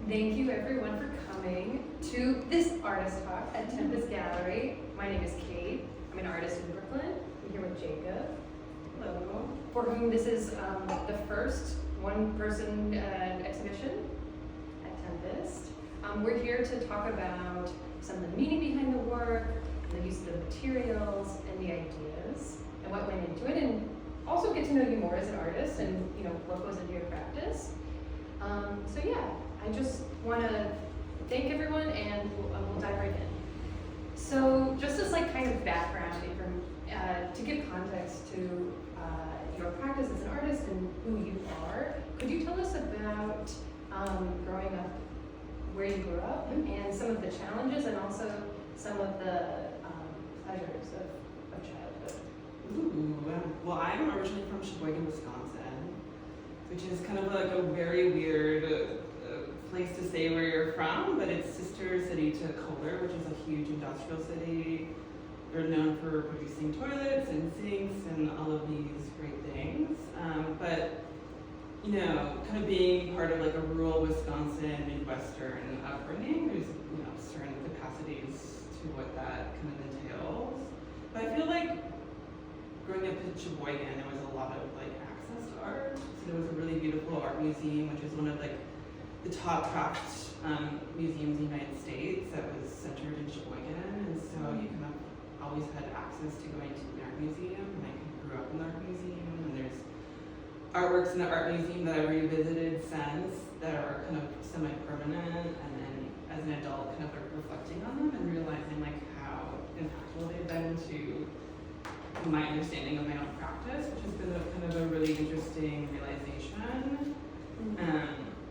Thank you everyone for coming to this artist talk at Tempest Gallery. My name is Kate. I'm an artist in Brooklyn. I'm here with Jacob. Hello. For whom this is the first one-person exhibition at Tempest. We're here to talk about some of the meaning behind the work, the use of the materials and the ideas, and what went into it, and also get to know you more as an artist and what goes into your practice. So yeah, I just want to thank everyone, and we'll dive right in. So just as kind of background, to give context to your practice as an artist and who you are, could you tell us about growing up, where you grew up, and some of the challenges and also some of the pleasures of childhood? Ooh, well, I'm originally from Sheboygan, Wisconsin, which is kind of like a very weird place to say where you're from, but it's sister city to Kohler, which is a huge industrial city. They're known for producing toilets and sinks and all of these great things. But kind of being part of a rural Wisconsin, Midwestern upbringing, there's certain capacities to what that kind of entails. But I feel like growing up in Sheboygan, there was a lot of access to art. So there was a really beautiful art museum, which is one of the top craft museums in the United States that was centered in Sheboygan, and so you kind of always had access to going to the art museum, and I kind of grew up in the art museum, and there's artworks in the art museum that I revisited since that are kind of semi-permanent, and then as an adult kind of reflecting on them and realizing how impactful they've been to my understanding of my own practice, which has been kind of a really interesting realization.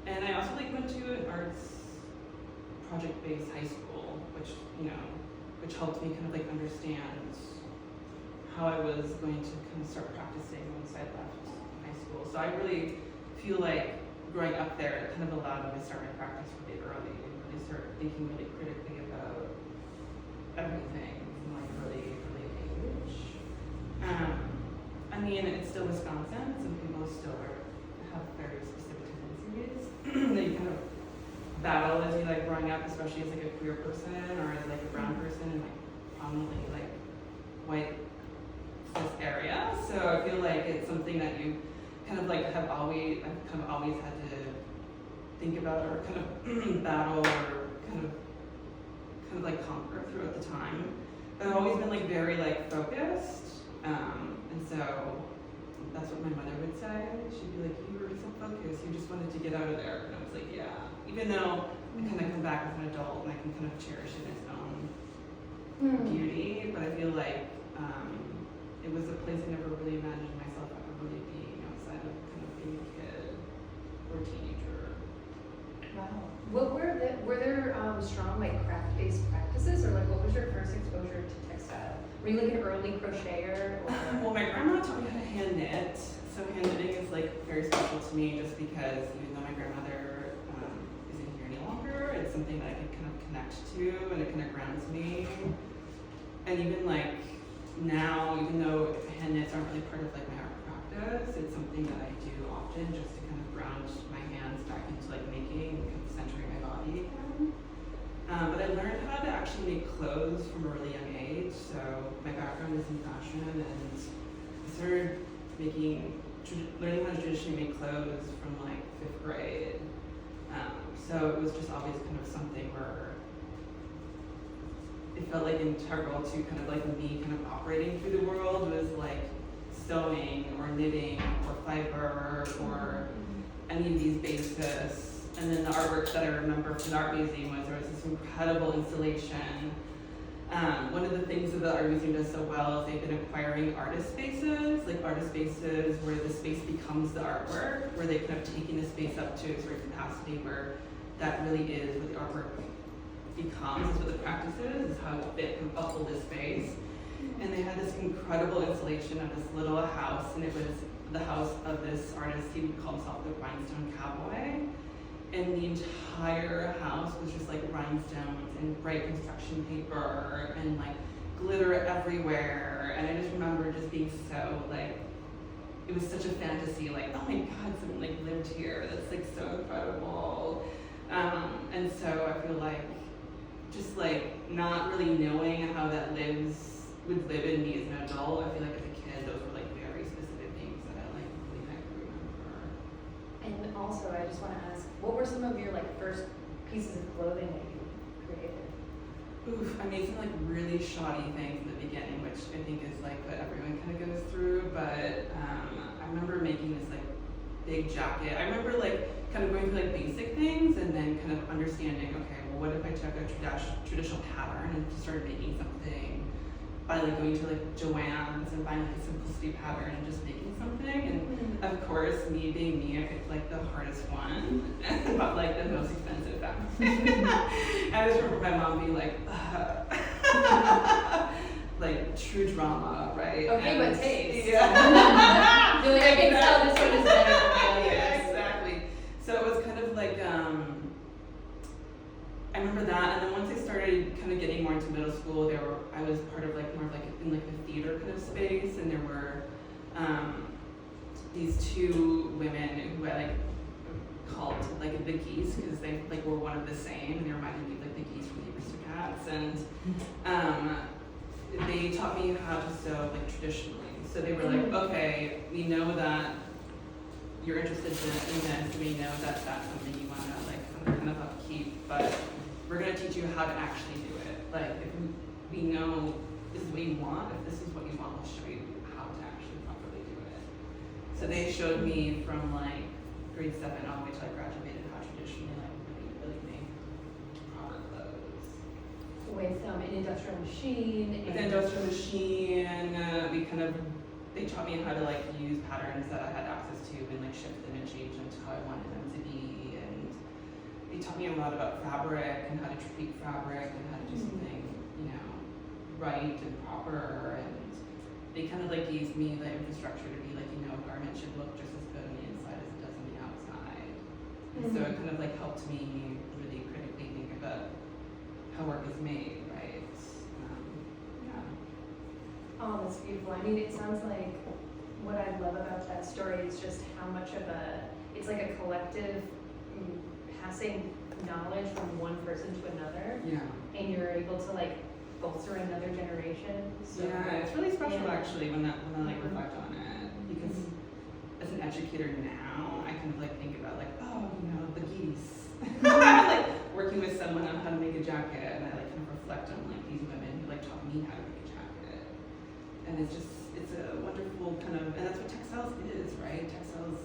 And I also went to an arts project-based high school, which helped me kind of understand how I was going to kind of start practicing once I left high school. So I really feel like growing up there kind of allowed me to start my practice really early and really start thinking really critically about everything from really early age. I mean, it's still Wisconsin. Some people still have very specific tendencies that you kind of battle as you growing up, especially as a queer person or as a brown person in prominently white cis area. So I feel like it's something that you kind of have always had to think about or kind of battle or kind of conquer throughout the time. But I've always been very focused, and so that's what my mother would say. She'd be like, "You were so focused, you just wanted to get out of there." And I was like, "Yeah." Even though I kind of come back as an adult and I can kind of cherish it in its own beauty, but I feel like it was a place I never really imagined myself ever really being outside of kind of being a kid or teenager. Wow. Were there strong craft-based practices, or what was your first exposure to textile? Were you an early crocheter? Well, my grandma taught me how to hand knit, so hand knitting is very special to me just because even though my grandmother isn't here any longer, it's something that I can kind of connect to and it kind of grounds me. And even now, even though hand knits aren't really part of my art practice, it's something that I do often just to kind of ground my hands back into making and kind of centering my body again. But I learned how to actually make clothes from a really young age. So my background is in fashion, and I started learning how to traditionally make clothes from 5th grade. So it was just always kind of something where it felt integral to kind of me kind of operating through the world was sewing or knitting or fiber or any of these bases. And then the artwork that I remember from the art museum was there was this incredible installation. One of the things that the art museum does so well is they've been acquiring artist spaces, artist spaces where the space becomes the artwork, where they've kind of taken the space up to a certain capacity where that really is what the artwork becomes, is what the practice is how it can uphold the space. And they had this incredible installation of this little house, and it was the house of this artist. He would call himself the Rhinestone Cowboy. And the entire house was just rhinestones and bright construction paper and glitter everywhere. And I just remember just being so it was such a fantasy, oh my God, someone lived here. That's so incredible. And so I feel like just like not really knowing how that would live in me as an adult. I feel like as a kid, those were like very specific things that I like really kind of remember. And also, I just want to ask, what were some of your like first pieces of clothing that you created? Oof, I made some like really shoddy things in the beginning, which I think is like what everyone kind of goes through. But I remember making this like big jacket. I remember like kind of going through like basic things and then kind of understanding, okay, well, what if I took a traditional pattern and just started making something by like going to like Joann's and buying like a simplicity pattern and just making something. And of course, me being me, I picked like the hardest one and bought like the most expensive fabric. I just remember my mom being like, like true drama, right? Okay, but taste. Yeah. You're like, I can tell this one is better than the others. Yeah, exactly. So it was kind of like, I remember that, and then once I started kind of getting more into middle school, I was part of like more of like in like the theater kind of space, and there were these two women who I like called like the geese because they like were one of the same, and they reminded me of like the geese from the Aristocats, and they taught me how to sew like traditionally. So they were like, okay, we know that you're interested in this, we know that that's something you want to like kind of upkeep, but we're going to teach you how to actually do it. Like, if we know this is what you want, if this is what you want, we'll show you how to actually properly do it. So they showed me from like grade 7 all the way till I graduated how traditionally like really make proper clothes. With an industrial machine. With an industrial machine, they taught me how to like use patterns that I had access to and like shift them and change them to how I wanted them to be. And they taught me a lot about fabric and how to tweak fabric and how to do something, you know, right and proper. And they kind of like gave me the infrastructure to be like, you know, a garment should look just as good on the inside as it does on the outside. And so it kind of like helped me really critically think about how work is made, right? Oh, that's beautiful. I mean, it sounds like what I love about that story is just how much of it's like a collective passing knowledge from one person to another. Yeah. And you're able to like bolster another generation. So, yeah, it's really special actually when I like reflect on it, because as an educator now, I kind of like think about like, oh, you know, the geese. Like working with someone on how to make a jacket, and I like kind of reflect on like these women who like taught me how to make a jacket. And it's a wonderful kind of, and that's what textiles is, right? Textiles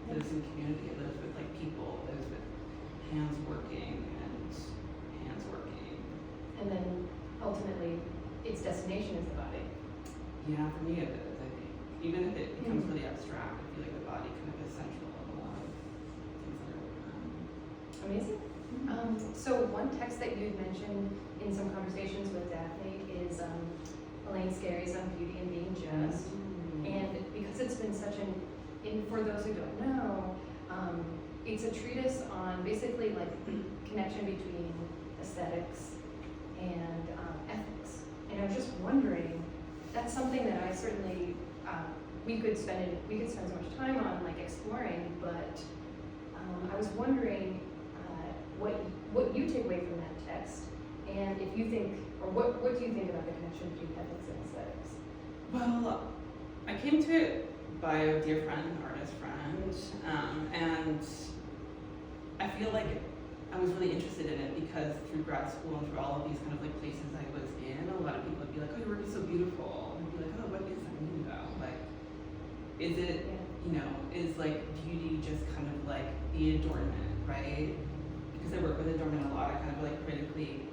lives in community, it lives with like people, it lives with hands working. And then ultimately, its destination is the body. Yeah, for me it is, I think. Even if it becomes really abstract, I feel like the body kind of is central in a lot of things that are working on. Amazing. So one text that you had mentioned in some conversations with Daphne is Elaine Scarry's on Beauty and Being Just. And because it's been such for those who don't know, it's a treatise on basically like connection between aesthetics and ethics. And I was just wondering, that's something that I certainly, we could spend so much time on like exploring, but I was wondering what you take away from that text, and if you think, or what do you think about the connection between ethics and aesthetics? Well, I came to it by a dear friend, an artist friend, and I feel like I was really interested in it because through grad school and through all of these kind of like places I was in, a lot of people would be like, oh, your work is so beautiful. And I'd be like, oh, what does that mean though? Like, is it, you know, is like beauty just kind of like the adornment, right? Because I work with adornment a lot, I kind of like critically,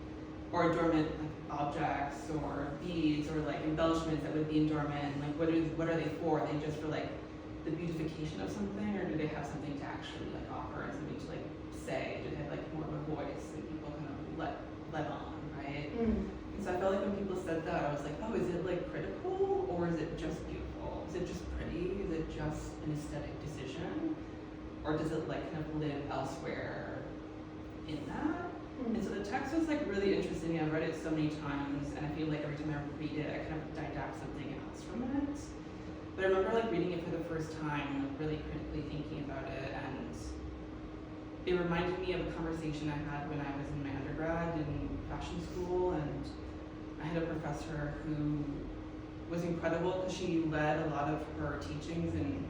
or adornment like objects or beads or like embellishments that would be adornment, like what are they for? Are they just for like the beautification of something, or do they have something to actually like offer and something to like say? Do they have like more of a voice and people kind of let on, right? And so I felt like when people said that, I was like, oh, is it like critical or is it just beautiful? Is it just pretty? Is it just an aesthetic decision? Or does it like kind of live elsewhere in that? And so the text was like really interesting. I've read it so many times, and I feel like every time I read it, I kind of dissect something else from it. But I remember like reading it for the first time, like really critically thinking about it, and it reminded me of a conversation I had when I was in my undergrad in fashion school, and I had a professor who was incredible because she led a lot of her teachings, and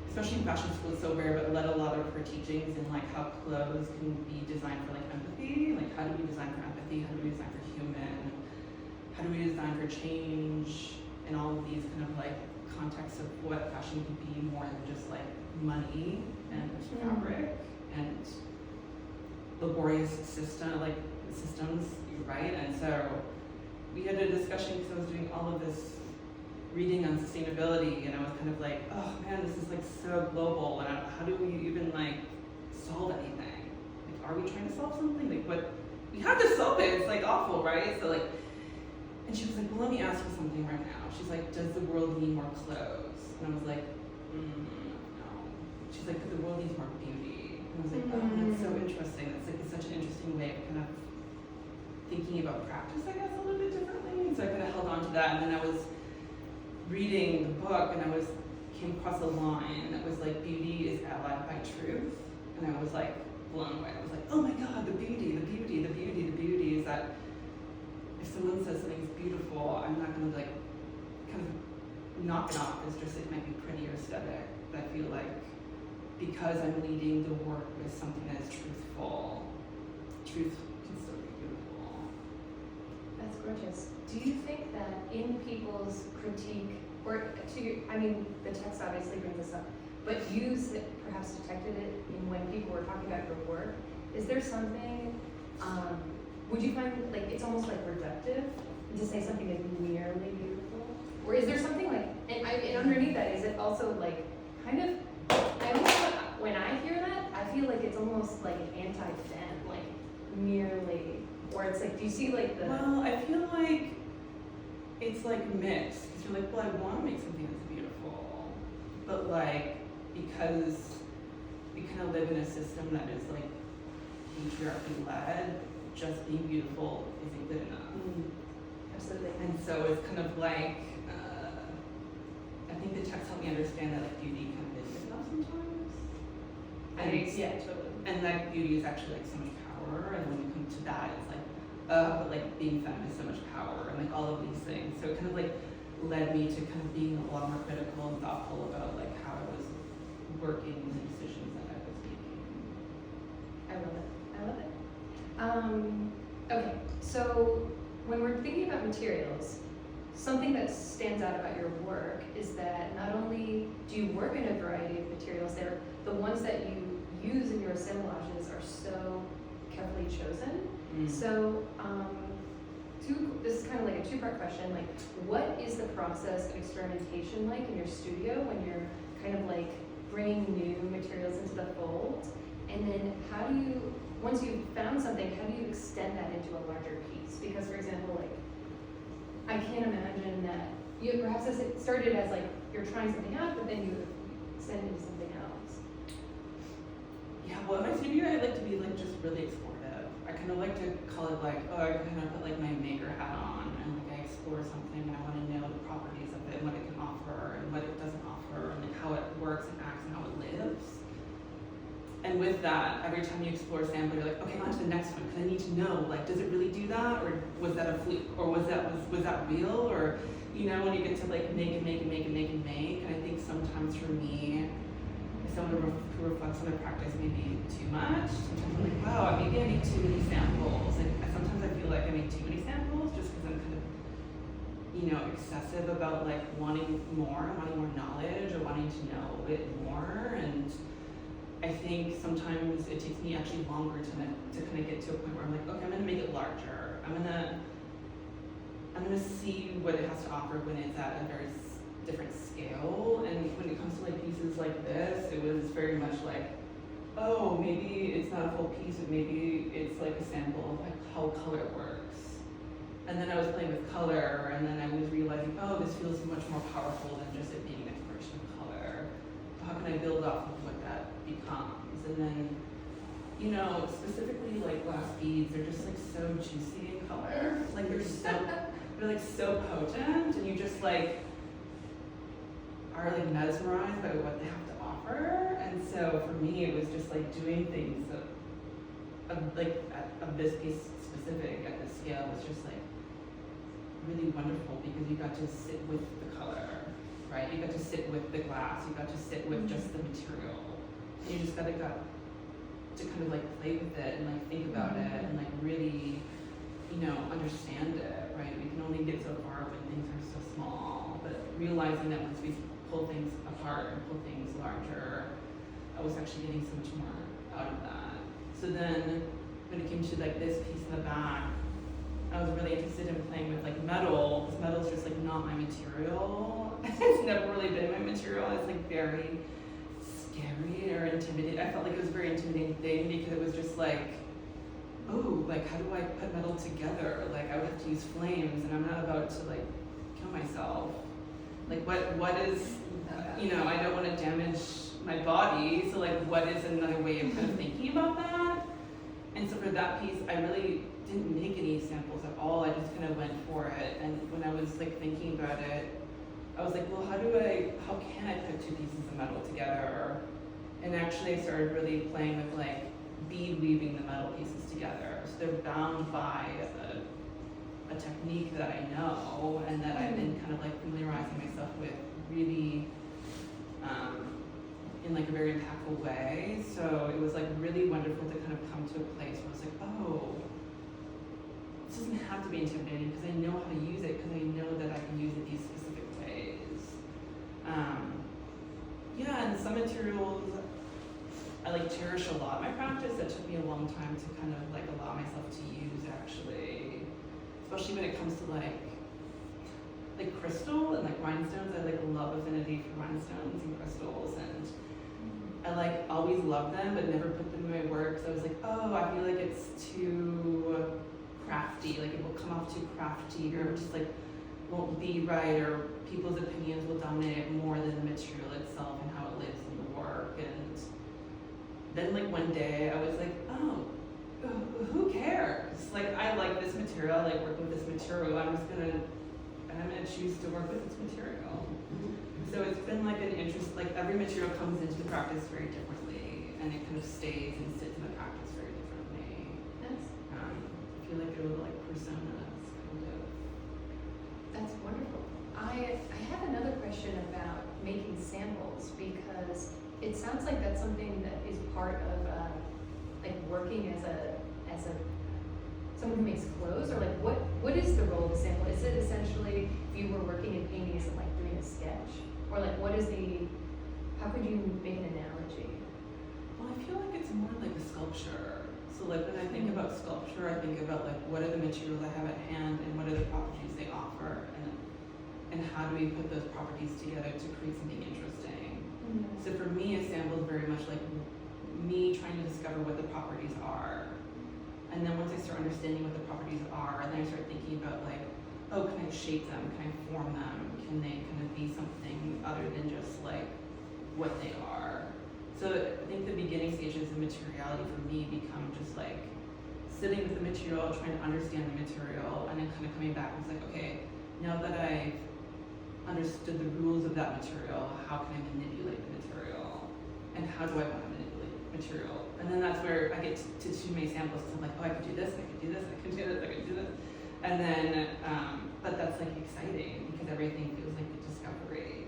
especially in fashion school it's so rare, but led a lot of her teachings in like how clothes can be designed for like empathy, like how do we design for empathy, how do we design for human, how do we design for change, and all of these kind of like contexts of what fashion can be more than just like money and fabric and laborious systems, right? And so we had a discussion because I was doing all of this reading on sustainability, and I was kind of like, oh man, this is like so global, and how do we even like solve anything? Like, are we trying to solve something? Like, what? We have to solve it. It's like awful, right? So like, and she was like, well, let me ask you something right now. She's like, does the world need more clothes? And I was like, no. She's like, but the world needs more beauty. And I was like, oh, that's so interesting. That's like such an interesting way of kind of thinking about practice, I guess, a little bit differently. And so I kind of held on to that, and then I was reading the book, and I came across a line that was like, beauty is allied by truth. And I was like blown away. I was like, oh my God, the beauty is that if someone says something's beautiful, I'm not gonna like kind of knock it off as just it might be pretty or aesthetic. But I feel like because I'm leading the work with something that is truthful, truth can still be beautiful. That's gorgeous. Do you think that in people's critique, or I mean, the text obviously brings this up, but you perhaps detected it in when people were talking about your work, is there something, would you find like it's almost like reductive to say something is merely beautiful? Or is there something like, and underneath that, is it also like kind of, I almost, when I hear that, I feel like it's almost like anti-fem, like merely, or it's like, do you see like the... Well, I feel like it's like mixed, because you're like, well, I want to make something that's beautiful, but like, because we kind of live in a system that is like patriarchy led, just being beautiful isn't good enough. Absolutely. And so it's kind of like, I think the text helped me understand that like beauty kind of isn't enough sometimes. And Yeah, totally. and like beauty is actually like so much power, and when you come to that, it's like, but like being femme is so much power, and like all of these things. So it kind of like led me to kind of being a lot more critical and thoughtful about like how I was working and the decisions that I was making. I love it. I love it. Okay, so when we're thinking about materials, something that stands out about your work is that not only do you work in a variety of materials, the ones that you use in your assemblages are so carefully chosen. So this is kind of like a two-part question. Like, what is the process of experimentation like in your studio when you're kind of like bringing new materials into the fold? And then how do you, once you've found something, how do you extend that into a larger piece? Because, for example, like, I can't imagine that perhaps it started as like you're trying something out, but then you extend it into something else. Yeah, well, in my studio, I like to be like just really explorative. I kind of like to call it like, oh, I kind of put like my maker hat on, and like I explore something, and I want to know the properties of it, and what it can offer, and what it doesn't offer, and like how it works and acts and how it lives. And with that, every time you explore a sample, you're like, okay, on to the next one, because I need to know, like, does it really do that, or was that a fluke, or was that real, or, you know, when you get to like make and I think sometimes for me, as someone who reflects on their practice maybe too much, sometimes I'm like, wow, maybe I make too many samples, and sometimes I feel like I make too many samples just because I'm kind of, you know, excessive about like wanting more knowledge, or wanting to know it more, and I think sometimes it takes me actually longer to kind of get to a point where I'm like, okay, I'm gonna make it larger. I'm gonna see what it has to offer when it's at a very different scale. And when it comes to like pieces like this, it was very much like, oh, maybe it's not a full piece, but maybe it's like a sample of like how color works. And then I was playing with color, and then I was realizing, oh, this feels much more powerful than just it being an expression of color. How can I build off of what that becomes? And then, you know, specifically like glass beads, they're just like so juicy in color. Like they're like so potent, and you just like are like mesmerized by what they have to offer. offer. And so for me, it was just like doing things of this piece specific at this scale was just like really wonderful because you got to sit with the color, right? You got to sit with the glass, you got to sit with just the material. And you just got to kind of like play with it and like think about it and like really, understand it, right? We can only get so far when things are so small, but realizing that once we pull things apart and pull things larger, I was actually getting so much more out of that. So then when it came to like this piece in the back, I was really interested in playing with like metal, because metal's just like not my material. It's never really been my material. It's like very scary or intimidating. I felt like it was a very intimidating thing because it was just like, oh, like how do I put metal together? Like I would have to use flames and I'm not about to like kill myself. Like what is, I don't want to damage my body. So like what is another way of kind of thinking about that? And so for that piece, I really didn't make any samples at all. I just kind of went for it. And when I was like thinking about it, I was like, well, how can I put two pieces of metal together? And actually I started really playing with like bead weaving the metal pieces together. So they're bound by a technique that I know and that I've been kind of like familiarizing myself with really in like a very impactful way. So it was like really wonderful to kind of come to a place where I was like, oh, this doesn't have to be intimidating because I know how to use it because I know that I can use it these specific ways. And some materials I like cherish a lot. My practice, that took me a long time to kind of like allow myself to use actually, especially when it comes to like crystal and like rhinestones. I like love affinity for rhinestones and crystals, and I like always loved them but never put them in my work. So I was like, oh, I feel like it's too crafty, like it will come off too crafty or just like won't be right, or people's opinions will dominate it more than the material itself and how it lives in the work. And then like one day I was like, oh, who cares? Like I like this material, I like working with this material, I'm gonna choose to work with this material. So it's been like an interest, like every material comes into the practice very differently and it kind of stays and sits in the practice very differently. Yes. I feel like they're little like personas, kind of. That's wonderful. I have another question about making samples because it sounds like that's something that is part of like working as someone who makes clothes, or like what is the role of a sample? Is it essentially, if you were working in painting, is it like doing a sketch? Or like how could you make an analogy? Well, I feel like it's more like a sculpture. So like when I think about sculpture, I think about like what are the materials I have at hand and what are the properties they offer, and how do we put those properties together to create something interesting. So for me, a sample is very much like me trying to discover what the properties are. And then once I start understanding what the properties are, then I start thinking about like, oh, can I shape them? Can I form them? Can they kind of be something other than just like what they are? So I think the beginning stages of materiality for me become just like sitting with the material, trying to understand the material, and then kind of coming back and it's like, okay, now that I've understood the rules of that material, how can I manipulate the material? And how do I want to manipulate the material? And then that's where I get to too many samples. So I'm like, oh, I could do this, I could do this, I could do this, I could do this. And then, but that's like exciting because everything feels like a discovery.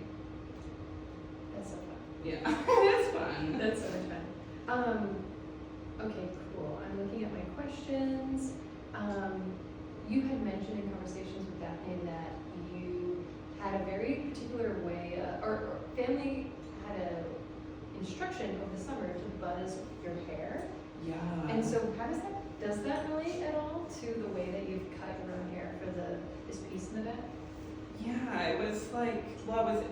That's so fun. Yeah, it's fun. That's so much fun. Okay, cool. I'm looking at my questions. You had mentioned in conversations with Daphne that you had a very particular way, or family had a instruction over the summer to buzz your hair. Yeah. And so does that relate at all to the way that you've cut your own hair for this piece in the back? Yeah, it was like, well, I was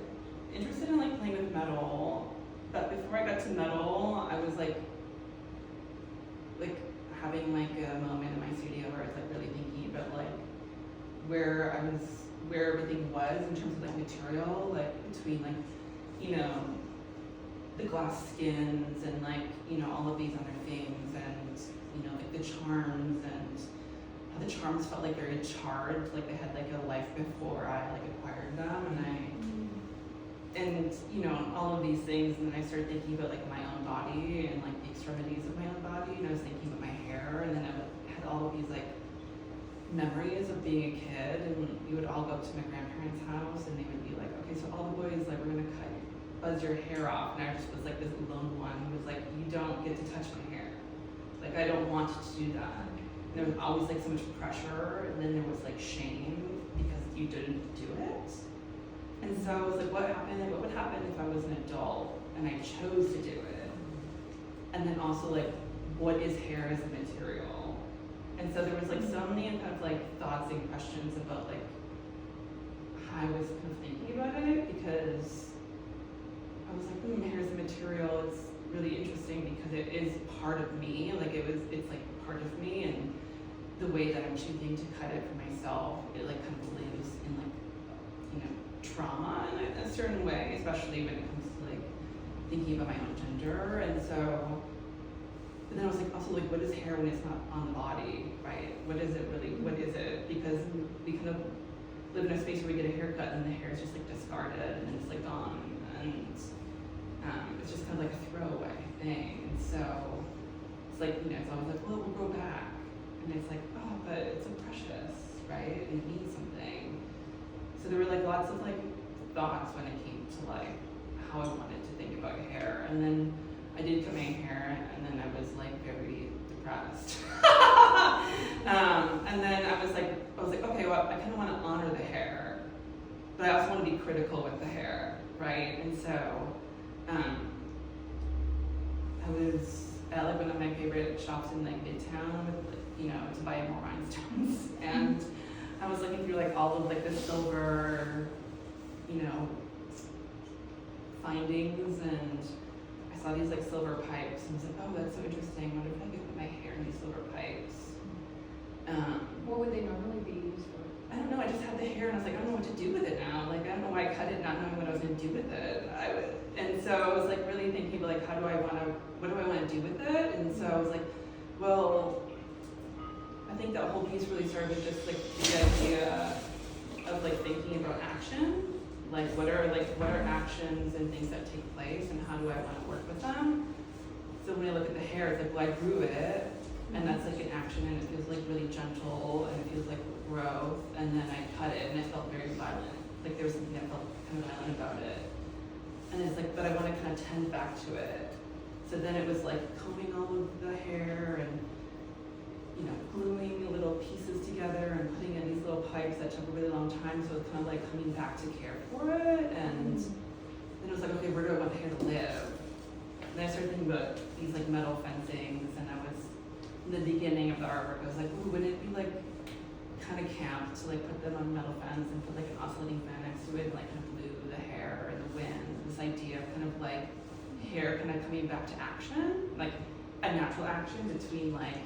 interested in like playing with metal, but before I got to metal, I was like having like a moment in my studio where I was like really thinking about like where everything was in terms of like material, like between like, the glass skins and like, all of these other things, and like the charms, and how the charms felt like very charged, like they had like a life before I like acquired them, and and you know, all of these things, and then I started thinking about like my own body and like the extremities of my own body, and I was thinking about my hair, and then I had all of these like memories of being a kid, and we would all go up to my grandparents' house, and they would be like, okay, so all the boys, like, we're gonna buzz your hair off, and I just was like this lone one who was like, you don't get to touch my hair. Like, I don't want to do that. And there was always like so much pressure, and then there was like shame because you didn't do it. And so I was like, what happened? Like, what would happen if I was an adult and I chose to do it? And then also like, what is hair as a material? And so there was like so many kind of like thoughts and questions about like how I was kind of thinking about it, because I was like, hair as a material, it's really interesting because it is part of me. Like it's like part of me, and the way that I'm choosing to cut it for myself, it like kind of lives in like, you know, trauma in a certain way, especially when it comes to like thinking about my own gender. And so, but then I was like, also like, what is hair when it's not on the body, right? What is it really? What is it? Because we kind of live in a space where we get a haircut and the hair is just like discarded and then it's like gone, and it's just kind of like a throwaway thing. And so it's like, you know, it's always like, well, it will grow back, and it's like, oh, but it's so precious, right? And it means something. So there were like lots of like thoughts when it came to like how I wanted to think about hair. And then I did cut my hair, and then I was like very depressed. And then I was like, okay, well, I kind of want to honor the hair, but I also want to be critical with the hair, right? And so I was at like one of my favorite shops in like Midtown, with, you know, to buy more rhinestones, and I was looking through like all of like the silver, you know, findings, and I saw these like silver pipes, and I was like, oh, that's so interesting. I wonder if I could put my hair in these silver pipes. What would they normally be used for? I don't know. I just had the hair, and I was like, I don't know what to do with it now. Like, I don't know why I cut it, not knowing what I was going to do with it. And so I was like really thinking about like, what do I want to do with it? And so I was like, well, I think that whole piece really started with just like the idea of like thinking about action. Like what are actions and things that take place, and how do I want to work with them? So when I look at the hair, it's like, well, I grew it, and that's like an action, and it feels like really gentle, and it feels like growth. And then I cut it, and it felt very violent. Like there was something that felt kind of violent about it. And it's like, but I want to kind of tend back to it. So then it was like combing all of the hair and, you know, gluing little pieces together and putting in these little pipes that took a really long time. So it's kind of like coming back to care for it. And then it was like, okay, where do I want the hair to live? And I started thinking about these like metal fencings, and I was, in the beginning of the artwork, I was like, ooh, wouldn't it be like kind of camp to like put them on a metal fence and put like an oscillating fan next to it, and like kind of glue the hair and the wind, this idea of kind of like hair kind of coming back to action, like a natural action between like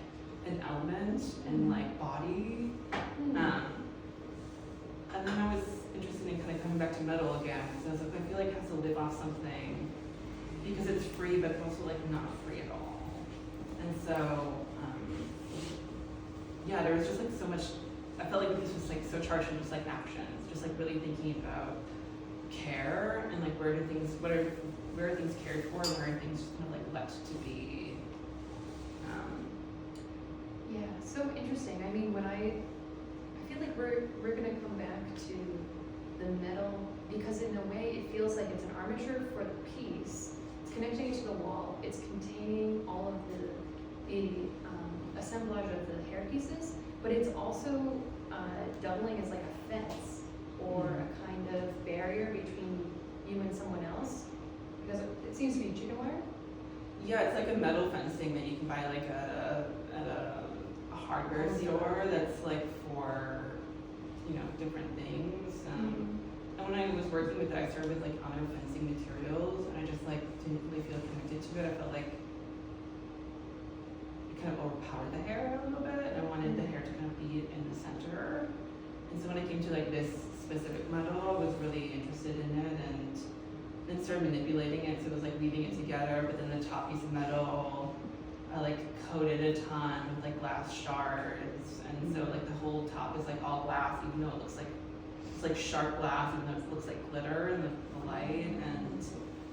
an element and like body. And then I was interested in kind of coming back to metal again, because I was like, I feel like it has to live off something, because it's free, but also like not free at all. And so, yeah, there was just like so much, I felt like this was like so charged with just like actions, just like really thinking about care, and like where are things cared for, and where are things just kind of like left to be. Yeah, so interesting. I mean, I feel like we're gonna come back to the metal, because in a way it feels like it's an armature for the piece. It's connecting it to the wall. It's containing all of the assemblage of the hair pieces, but it's also doubling as like a fence or a kind of barrier between you and someone else, because it seems to be chicken wire. Yeah, it's like a metal fencing that you can buy like at a hardware store that's like for, you know, different things. And when I was working with it, I started with like other fencing materials, and I just like didn't really feel connected to it. I felt like it kind of overpowered the hair a little bit, and I wanted the hair to kind of be in the center. And so when it came to like this specific metal, I was really interested in it, and then started manipulating it. So it was like weaving it together, but then the top piece of metal, I like coated a ton with like glass shards, and so like the whole top is like all glass, even though it looks like just like sharp glass, and it looks like glitter in the light, and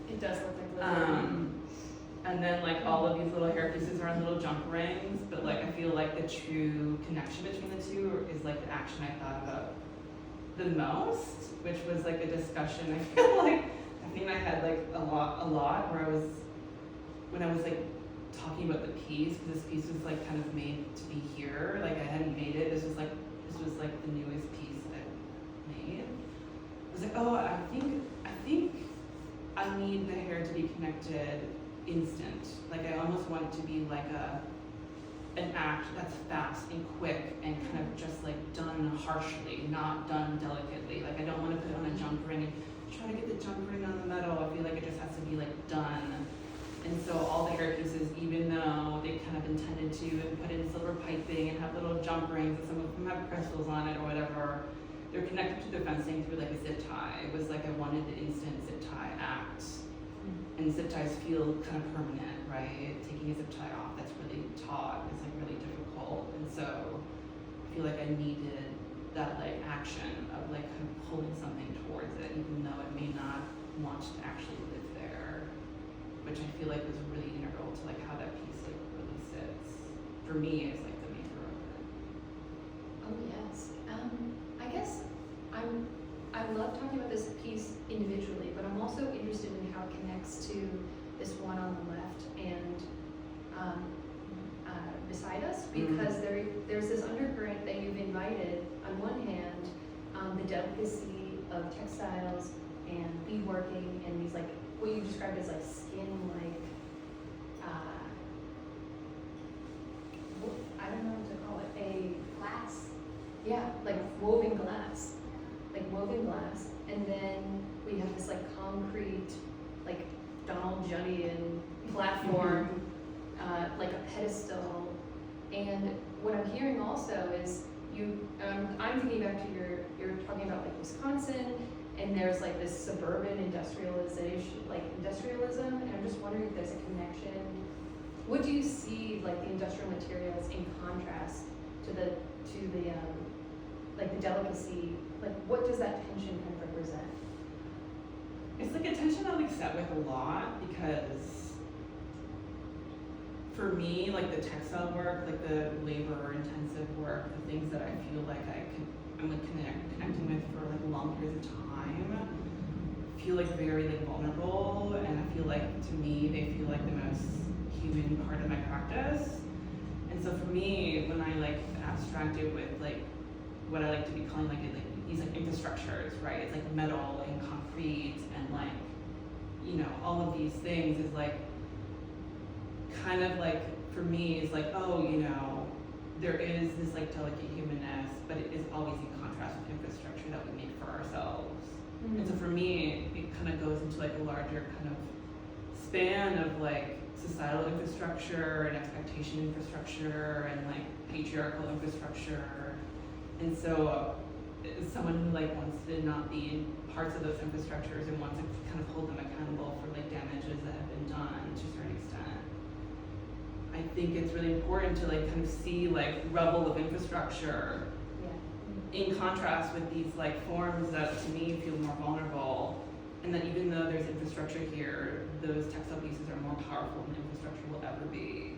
It does look like glitter. and then like all of these little hair pieces are on little jump rings, but like I feel like the true connection between the two is like the action I thought about the most, which was like a discussion. I feel like I had like a lot where when I was like talking about the piece, because this piece was like kind of made to be here. Like I hadn't made it. This was like the newest piece that I made. I was like, oh, I think I need the hair to be connected instant. Like I almost want it to be like an act that's fast and quick and kind of just like done harshly, not done delicately. Like I don't want to put on a jump ring and try to get the jump ring on the metal. I feel like it just has to be like done. And so all the hair pieces, even though they kind of intended to and put in silver piping and have little jump rings, and some of them have crystals on it or whatever, they're connected to the fencing through like a zip tie. It was like I wanted the instant zip tie act. And zip ties feel kind of permanent, right? Taking a zip tie off, that's really taut, it's like really difficult. And so I feel like I needed that like action of like kind of pulling something towards it, even though it may not want to actually live there, which I feel like was really integral to like how that piece like really sits. For me, it's like the maker of it. Oh yes. I guess I love talking about this piece individually, but I'm also interested in how it connects to this one on the left and beside us, because there's this undercurrent that you've invited. On one hand, the delicacy of textiles and beadworking and these like what you described as like skin-like, I don't know what to call it, a glass. Yeah, like woven glass. And then we have this like concrete, like Donald Juddian platform, like a pedestal. And what I'm hearing also is I'm thinking back to you're talking about like Wisconsin, and there's like this suburban industrialism, and I'm just wondering if there's a connection. What do you see like the industrial materials in contrast to the like the delicacy? Like what does that tension kind of represent? It's like a tension I like set with a lot, because for me, like the textile work, like the labor-intensive work, the things that I feel like I'm like connecting with for like long periods of time, feel like very like vulnerable, and I feel like to me they feel like the most human part of my practice. And so for me, when I like abstract it with like what I like to be calling like these like infrastructures, right? It's like metal and concrete and like, you know, all of these things is like kind of like for me is like, oh, you know, there is this like delicate humanness, but it is always in contrast with infrastructure that we make for ourselves. Mm-hmm. And so for me, it kind of goes into like a larger kind of span of like societal infrastructure and expectation infrastructure and like patriarchal infrastructure. And so as someone who like wants to not be in parts of those infrastructures and wants to kind of hold them accountable for like damages that have been done to a certain extent, I think it's really important to like kind of see like rubble of infrastructure in contrast with these like forms that to me feel more vulnerable, and that even though there's infrastructure here, those textile pieces are more powerful than infrastructure will ever be.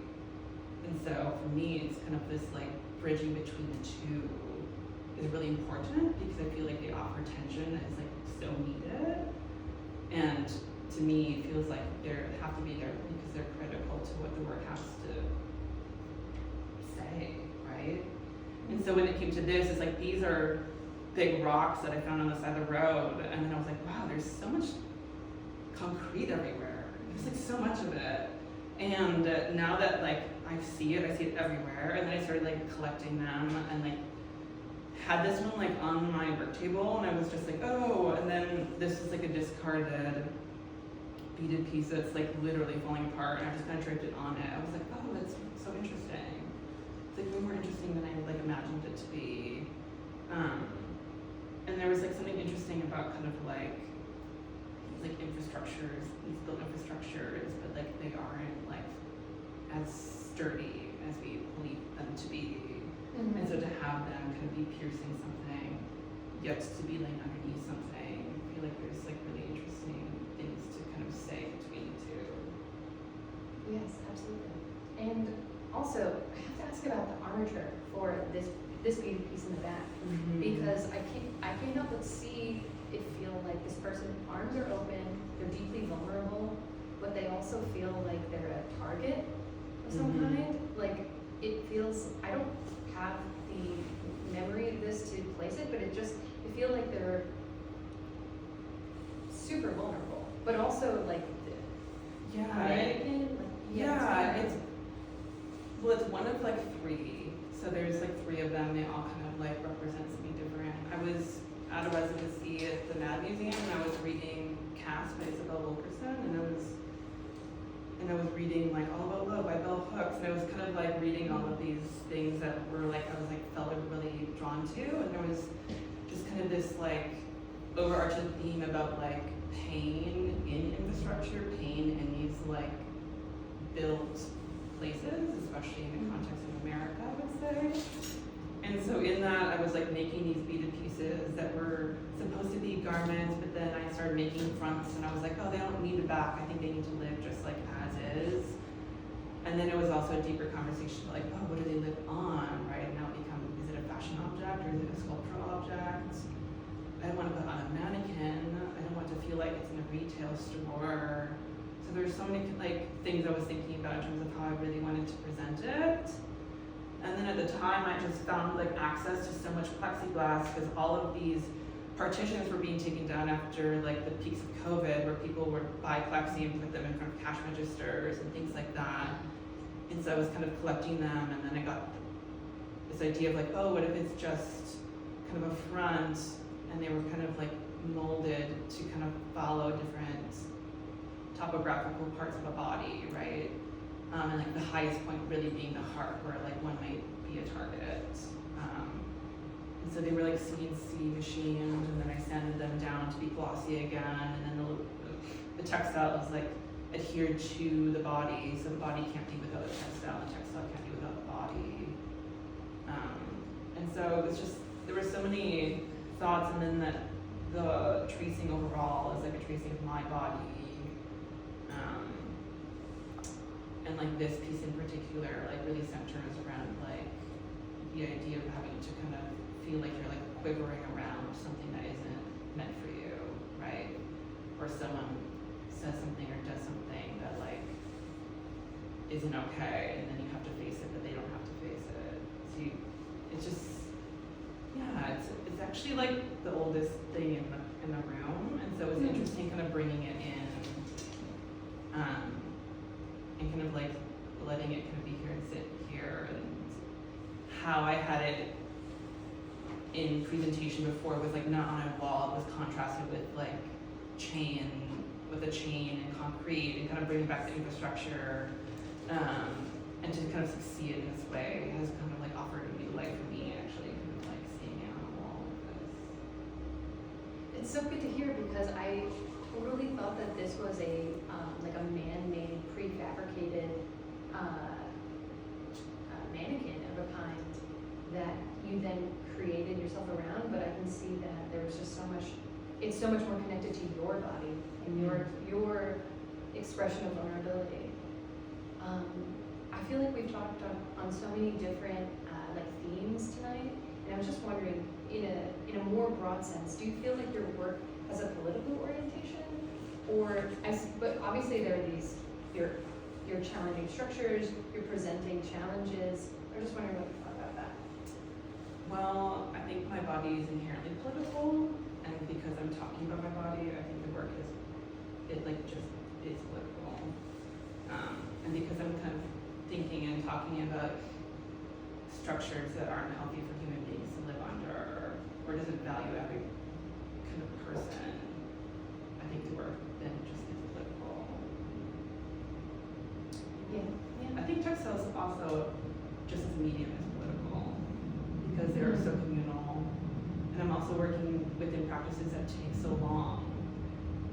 And so for me, it's kind of this like bridging between the two is really important, because I feel like they offer tension that is like so needed. And to me, it feels like they have to be there because they're critical to what the work has to say, right? And so when it came to this, it's like these are big rocks that I found on the side of the road, and then I was like, wow, there's so much concrete everywhere. There's like so much of it. And now that like I see it everywhere, and then I started like collecting them and like had this one like on my work table, and I was just like, oh, and then this is like a discarded beaded piece that's like literally falling apart, and I just kind of draped it on it. I was like, oh, that's so interesting. It's like way more interesting than I like imagined it to be. And there was like something interesting about kind of like infrastructures, these built infrastructures, but like they aren't like as sturdy as we believe them to be. Mm-hmm. And so to have them kind of be piercing something yet to be like underneath something. I feel like there's like really interesting things to kind of say between the two. Yes, absolutely. And also, I have to ask about the armature for this beauty piece in the back, because I can't help but see it feel like this person's arms are open, they're deeply vulnerable, but they also feel like they're a target of some kind. Like it feels, I don't have the memory of this to place it, but it feels like they're super vulnerable, but also like mannequin. It's one of like three. So there's like three of them. They all kind of like represent something different. I was at a residency at the Mad Museum, and I was reading Cass by 𝙅𝙖𝙘𝙤𝙤 and I was reading like All About Love by bell hooks, and I was kind of like reading all of these things that were like felt really drawn to, and there was just kind of this like overarching theme about like pain in infrastructure, pain in these like built places, especially in the context of America, I would say. And so in that, I was like making these beaded pieces that were supposed to be garments, but then I started making fronts, and I was like, oh, they don't need a back. I think they need to live just like as is. And then it was also a deeper conversation, like, oh, what do they live on, right? And now it become, is it a fashion object or is it a sculptural object? I don't want to put on a mannequin. I don't want to feel like it's in a retail store. So there's so many like things I was thinking about in terms of how I really wanted to present it. And then at the time, I just found like access to so much plexiglass, because all of these partitions were being taken down after like the peaks of COVID, where people would buy plexi and put them in front of cash registers and things like that. And so I was kind of collecting them, and then I got this idea of like, oh, what if it's just kind of a front, and they were kind of like molded to kind of follow different topographical parts of a body, right? And like the highest point really being the heart, where like one might be a target. And so they were like CNC machined, and then I sanded them down to be glossy again, and then the textile is like adhered to the body, so the body can't be without the textile can't be without the body. And so it was just, there were so many thoughts, and then that the tracing overall is like a tracing of my body. And like this piece in particular, like really centers around like the idea of having to kind of feel like you're like quivering around something that isn't meant for you, right? Or someone says something or does something that like isn't okay, and then you have to face it, but they don't have to face it. So it's just, yeah, it's actually like the oldest thing in the room, and so it's interesting kind of bringing it in. And kind of like letting it kind of be here and sit here, and how I had it in presentation before was like not on a wall, it was contrasted with like a chain and concrete, and kind of bringing back the infrastructure, and to kind of succeed in this way has kind of like offered a new life for me, actually, kind of like seeing it on a wall like this. It's so good to hear, because I totally thought that this was a like a man-made, prefabricated mannequin of a kind that you then created yourself around. But I can see that there was just so much. It's so much more connected to your body and your expression of vulnerability. I feel like we've talked on so many different like themes tonight, and I was just wondering, in a more broad sense, do you feel like your work has a political orientation? But obviously there are these, you're challenging structures, you're presenting challenges. I'm just wondering what you thought about that. Well, I think my body is inherently political, and because I'm talking about my body, I think the work just is political. And because I'm kind of thinking and talking about structures that aren't healthy for human beings to live under, or doesn't value every kind of person, I think the work then just is political. Yeah. I think textiles also, just as a medium, is political, because they are so communal. And I'm also working within practices that take so long.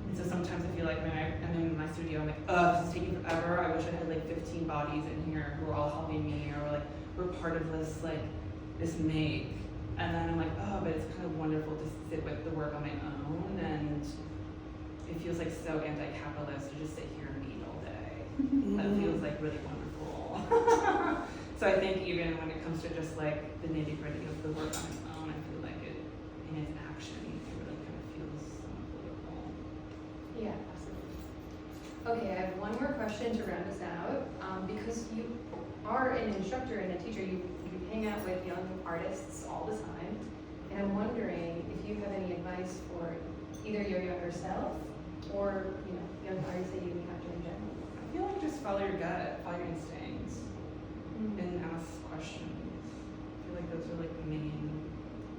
And so sometimes I feel like when I'm in my studio, I'm like, oh, this is taking forever. I wish I had like 15 bodies in here who are all helping me, or like we're part of this like this make. And then I'm like, oh, but it's kind of wonderful to sit with the work on my own, and it feels like so anti-capitalist to just sit here and eat all day. That feels like really wonderful. So I think even when it comes to just like the nitty-gritty of the work on its own, I feel like it, in its action, it really kind of feels somewhat political. Yeah, absolutely. Okay, I have one more question to round us out. Because you are an instructor and a teacher, you hang out with young artists all the time, and I'm wondering if you have any advice for either your younger self or young artists that you encounter in general. I feel like just follow your gut, follow your instincts, and ask questions. I feel like those are like the main.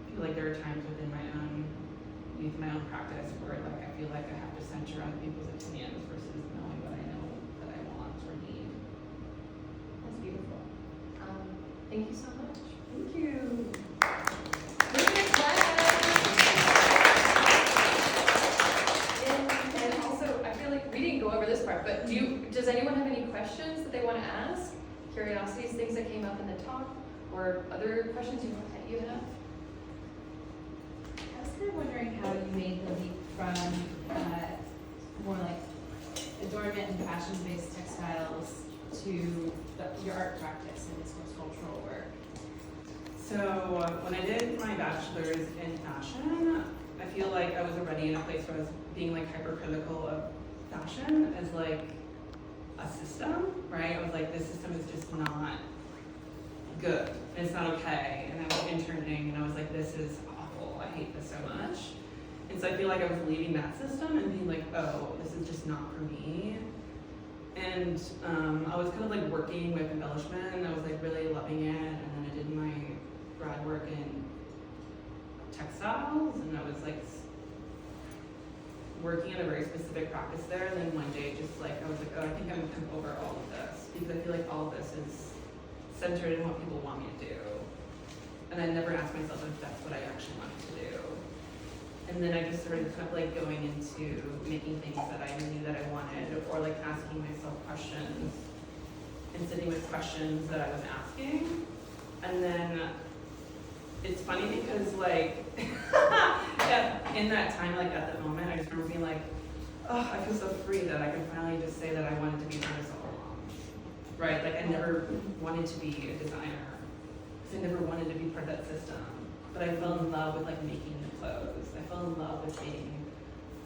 I feel like there are times within my own practice where like I feel like I have to center on people's opinions versus knowing what I know that I want or need. That's beautiful. Thank you so much. Thank you. And also, I feel like we didn't go over this part, but does anyone have any questions that they want to ask? Curiosities, things that came up in the talk, or other questions you have? I was kind of wondering how you made the leap from more like adornment and fashion-based textiles to your art practice and its more sculptural work. So when I did my bachelor's in fashion, I feel like I was already in a place where I was being like hypercritical of fashion as like a system, right? I was like, this system is just not good, and it's not okay. And I was interning, and I was like, this is awful. I hate this so much. And so I feel like I was leaving that system and being like, oh, this is just not for me. And I was kind of like working with embellishment, and I was like really loving it. And then I did my grad work in textiles, and I was like working in a very specific practice there. And then one day, just like I was like, oh, I think I'm kind of over all of this, because I feel like all of this is centered in what people want me to do. And I never asked myself if that's what I actually wanted to do. And then I just started kind of like going into making things that I knew that I wanted, or like asking myself questions and sitting with questions that I was asking. And then it's funny because like in that time, like at that moment, I just remember being like, oh, I feel so free that I can finally just say that I wanted to be an artist all along. Right? Like I never wanted to be a designer, because I never wanted to be part of that system. But I fell in love with like making the clothes. I fell in love with being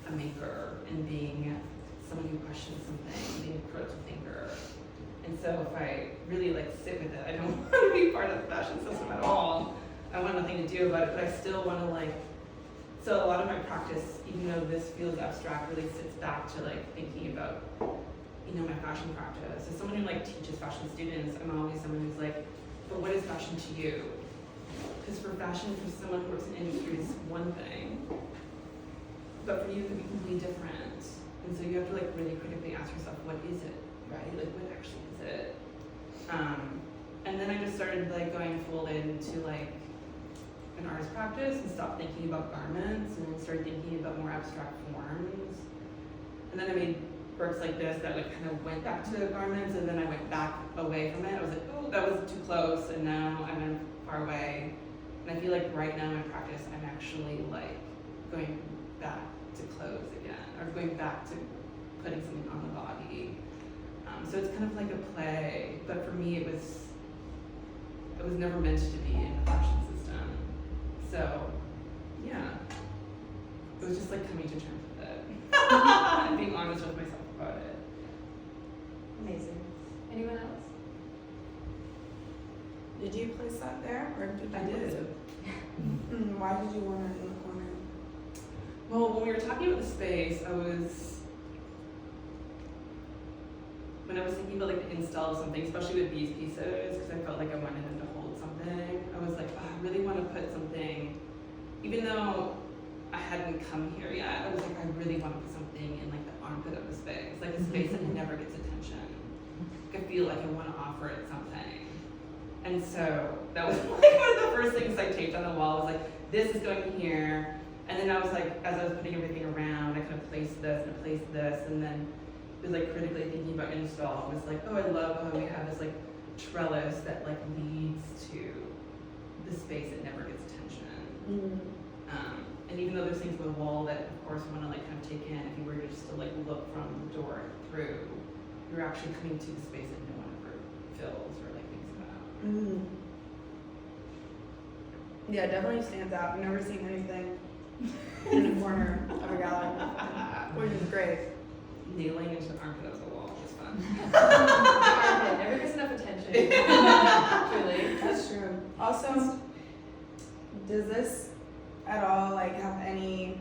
a maker and being someone who questions something, being a critical thinker. And so if I really like sit with it, I don't want to be part of the fashion system at all. I want nothing to do about it, but I still want to like, so a lot of my practice, even though this feels abstract, really sits back to like thinking about, my fashion practice. As someone who like teaches fashion students, I'm always someone who's like, but what is fashion to you? Because for fashion, for someone who works in industry, is one thing, but for you, it could be completely different. And so you have to like really critically ask yourself, what is it, right? Like, what actually is it? And then I just started like going full into like an artist practice and stopped thinking about garments and started thinking about more abstract forms. And then I made works like this that like kind of went back to garments, and then I went back away from it. I was like, oh, that was too close, and now I'm in far away. And I feel like right now in practice, I'm actually like going back to clothes again, or going back to putting something on the body. So it's kind of like a play, but for me, it was never meant to be in the fashion system. So, yeah, it was just like coming to terms with it and being honest with myself about it. Amazing. Anyone else? Did you place that there, or did I you place did. it? Why did you want it in the corner? Well, when we were talking about the space, when I was thinking about like the install of something, especially with these pieces, because I felt like I wanted them to hold something, I was like, oh, I really want to put something, even though I hadn't come here yet, I was like, I really want to put something in like the armpit of the space, like a space that never gets attention. Like, I feel like I want to offer it something. And so that was like one of the first things I taped on the wall, was like, this is going here. And then I was like, as I was putting everything around, I kind of placed this and placed this, and then it was like critically thinking about install. It was like, oh, I love how we have this like trellis that like leads to the space that never gets attention. And even though there's things in the wall that, of course, we want to like kind of take in, if you were just to like look from the door through, you're actually coming to the space that no one ever fills or like thinks about. Yeah, it definitely stands out. I've never seen anything in a corner of a gallery, which is great. Nailing into the armpit of the wall was fun. Armpit never gets enough attention. Really. That's true. Also, does this at all like have any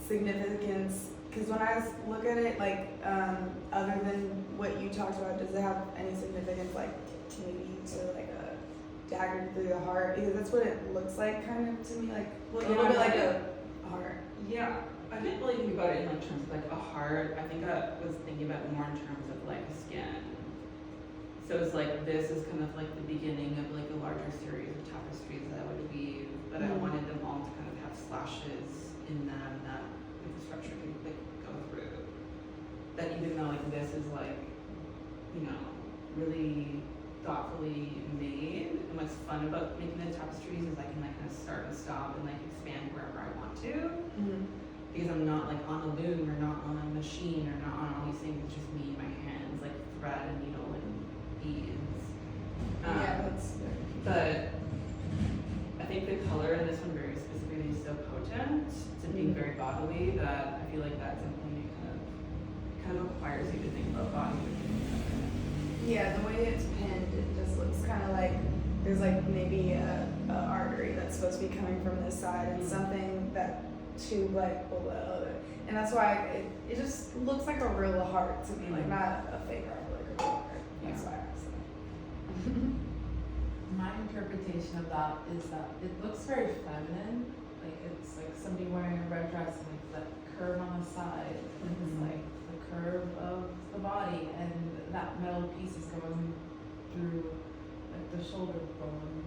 significance? Because when I look at it, like other than what you talked about, does it have any significance, like maybe to like a dagger through the heart? Because that's what it looks like, kind of to me, like a little bit like a heart. Yeah, I didn't really think about it in like terms of like a heart. I think I was thinking about it more in terms of like a skin. So it's like this is kind of like the beginning of like a larger series of tapestries that I would weave, but I wanted them all to kind of have slashes in them that the structure could like go through. That even though like this is like, you know, really thoughtfully made, and what's fun about making the tapestries is I can like kind of start and stop and like expand wherever I want to. Because I'm not like on a loom or not on a machine or not on all these things. It's just me, my hands, like thread and needle and beads. Yeah, that's. But I think the color in this one very specifically is so potent to being very bodily that I feel like that's something that kind of requires you to think about body. Yeah, the way it's pinned, it just looks kind of like there's like maybe a artery that's supposed to be coming from this side and something that tube like below it. And that's why it just looks like a real heart to me, like not a fake heart, but like a real heart. That's why I asked that. My interpretation of that is that it looks very feminine. Like it's like somebody wearing a red dress and like that curve on the side. It's like the curve of the body, and that metal piece is going through like the shoulder bone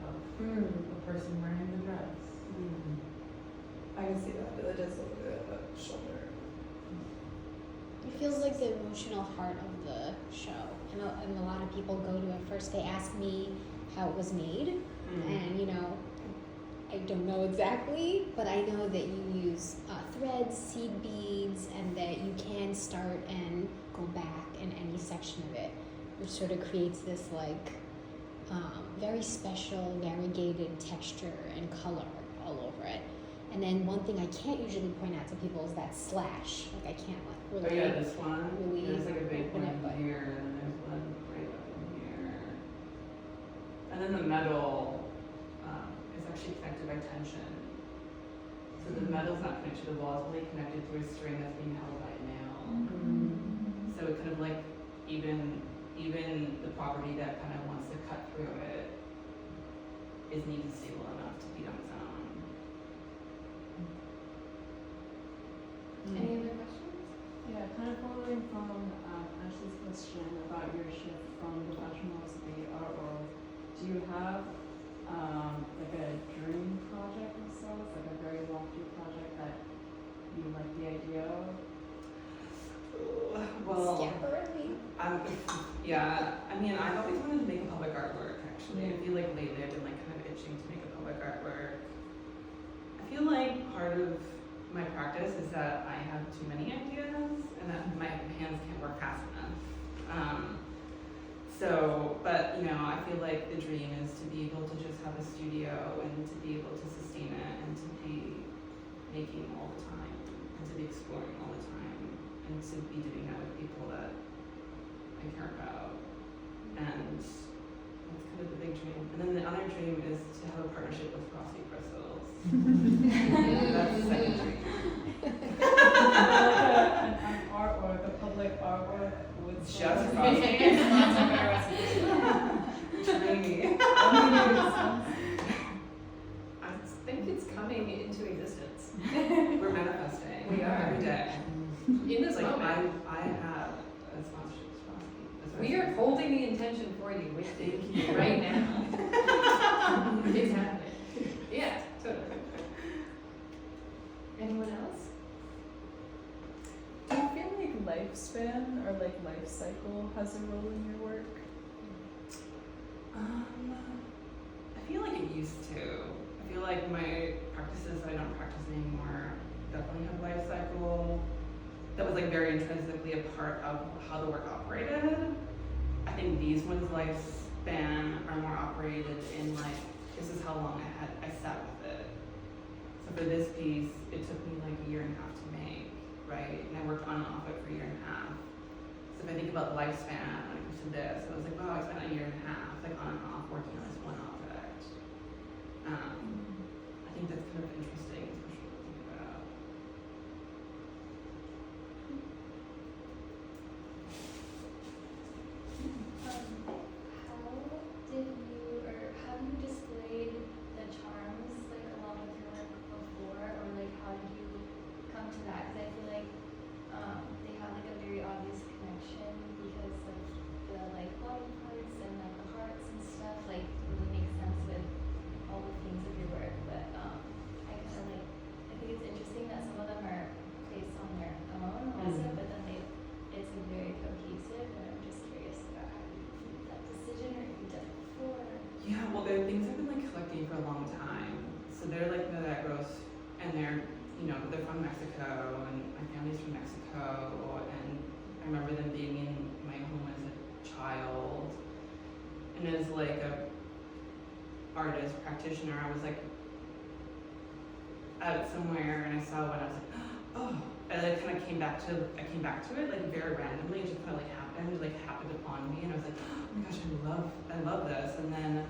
of the person wearing the dress. I can see that, but it does look good at the shoulder. It feels like the emotional heart of the show, and a lot of people go to it first. They ask me how it was made, and you know, I don't know exactly, but I know that you use threads, seed beads, and that you can start and go back in any section of it, which sort of creates this like very special, variegated texture and color all over it. And then one thing I can't usually point out to people is that slash. Like I can't like really. Oh yeah, this one. Really there's like a big open one it, but- here, and then there's one right up in here. And then the metal is actually connected by tension. So the metal's not connected to the wall; it's only connected to a string that's being held by a nail. So it kind of like even the property that kind of wants to cut through it is neat and stable enough to be on its own. Any other questions? Yeah, kind of following from Ashley's question about your shift from the fashion world to the art world, do you have like a dream project of sorts, like a very lofty project that you like the idea of? Well, Scaparelli. yeah, I mean, I've always wanted to make a public artwork, actually. I feel like lately I've been like kind of itching to make a public artwork. I feel like part of my practice is that I have too many ideas and that my hands can't work fast enough. But you know, I feel like the dream is to be able to just have a studio and to be able to sustain it and to be making all the time and to be exploring all the time and to be doing that with people that I care about. And that's kind of the big dream. And then the other dream is to have a partnership with Frosty Crystals. That's the second dream. An artwork, a public artwork with Just Frosty. Dreamy. I think it's coming into existence. We're manifesting. We are. Every day. In this It's like moment, I have a sponsorship with Frosty. That's what we I are said. holding the intention for you with Thank you you. right now. It's happening. Yeah, totally. Anyone else? Do you feel like lifespan or like life cycle has a role in your work? I feel like it used to. I feel like my practices that I don't practice anymore definitely have life cycle. That was like very intrinsically a part of how the work operated. I think these ones' lifespan are more operated in like, this is how long I sat with it. So for this piece, it took me like a year and a half to make, right? And I worked on and off it for a year and a half. So if I think about lifespan when it comes to this, I was like, wow, I spent a year and a half like on and off working on this one object. I think that's kind of interesting, especially to think about. Have you displayed the charms like along with your work before, or like how did you come to that? Because I feel like they have like a very obvious connection because like the like body parts and like the hearts and stuff like really make sense with all the themes of your work. But I think it's interesting that some of them are based on their own also, but then it's like very cohesive, and I'm just curious about how you made that decision, or if you've done it before. Yeah, well, they're things I've been like collecting for a long time. So they're like milagros, and they're from Mexico, and my family's from Mexico, and I remember them being in my home as a child, and as like a artist practitioner, I was like out somewhere, and I saw one, I was like, oh, and I kind of came back to it like very randomly. It just kind of like happened upon me, and I was like, oh my gosh, I love this. And then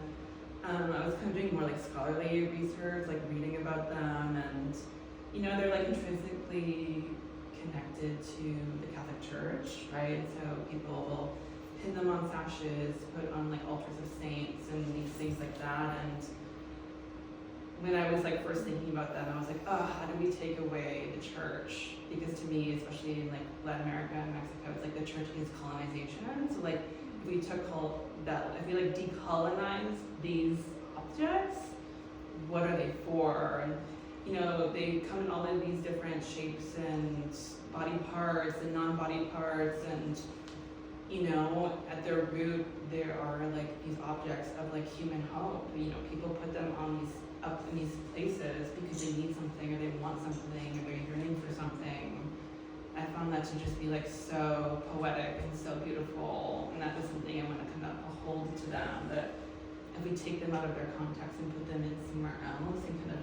I was kind of doing more like scholarly research, like reading about them, and they're like intrinsically connected to the Catholic Church, right? So people will pin them on sashes, put on like altars of saints and these things like that. And when I was like first thinking about them, I was like, oh, how do we take away the church? Because to me, especially in like Latin America and Mexico, it's like the church is colonization. So like if we took all that, if we like decolonize these objects, what are they for? And they come in all of these different shapes and body parts and non-body parts, and at their root there are like these objects of like human hope. People put them on up in these places because they need something, or they want something, or they're yearning for something. I found that to just be like so poetic and so beautiful, and that was something I want to kind of hold to them, that if we take them out of their context and put them in somewhere else and kind of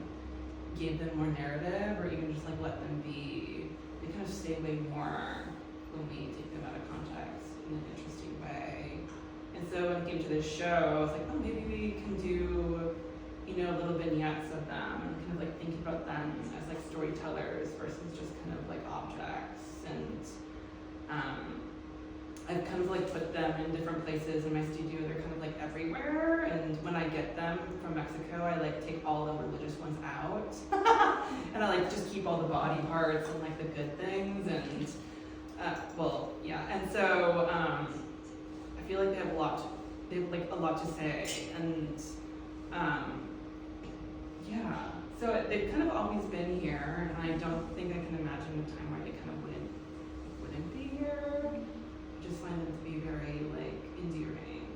give them more narrative, or even just like let them be, they kind of stay way more when we take them out of context in an interesting way. And so when it came to this show, I was like, oh, maybe we can do little vignettes of them, and kind of like think about them as like storytellers versus just kind of like objects. And I've kind of like put them in different places in my studio. They're kind of like everywhere, and when I get them from Mexico, I like take all the religious ones out and I like just keep all the body parts and like the good things. And and so I feel like they have a lot to say. And so they've kind of always been here, and I don't think I can imagine a time where they kind of wouldn't be here. I just find them to be very like endearing.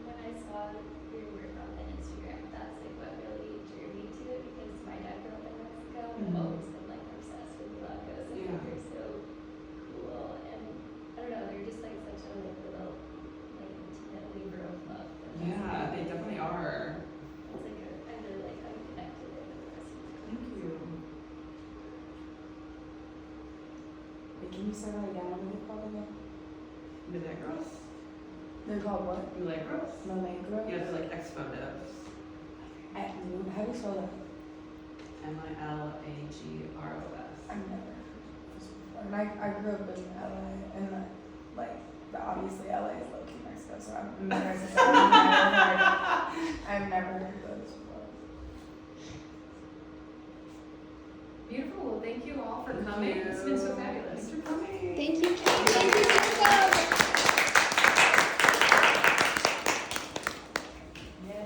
When I saw your work on the Instagram, that's like what really drew me to it, because my dad grew up in Mexico and I've always been like obsessed with milagros, and they're so cool, and I don't know, they're just like such a like little like intimate labor of love. Yeah, they definitely are. It's like I really like how you connected it with the rest of the Thank you. Wait, can you say that again? What are they called again? Milagros? They're called what? Milagros? Milagros? Yeah, they're like exponents. How do you spell that? Milagros. I've never heard this before. And I grew up in LA, and obviously LA is low-key Mexico, so I've never heard those before. Beautiful. Well, thank you all for Thank coming. you. It's been so fabulous. Thanks for coming. Thank you, Kate.